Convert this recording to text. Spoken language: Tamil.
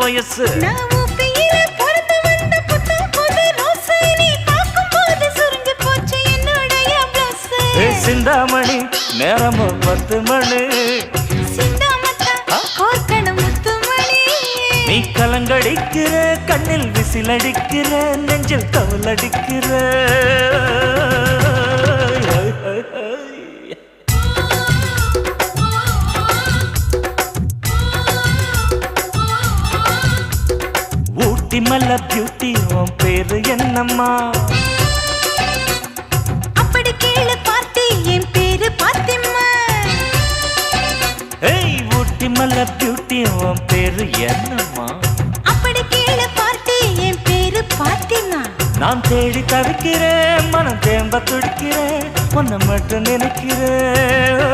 வயசு சிந்தாமணி நேரமும் 10 மணி நீ கலங்கடிக்கிற கண்ணில் விசிலடிக்கிற நெஞ்சில் கவலடிக்கிற ஊட்டி மல்ல பியூட்டி உன் பேரு என்னம்மா அப்படி கேளு பார்த்தி என் பேரு பாத்திமா ஏய் ஊட்டி மல்ல பியூட்டி உன் பேரு என்னம்மா அப்படி கேளு பார்த்தி என் பேரு பாத்திமா நான் தேடி தவிக்கிறேன் மனம் தேம்ப துடிக்கிறேன் உன்னை மட்டும் நினைக்கிறேன்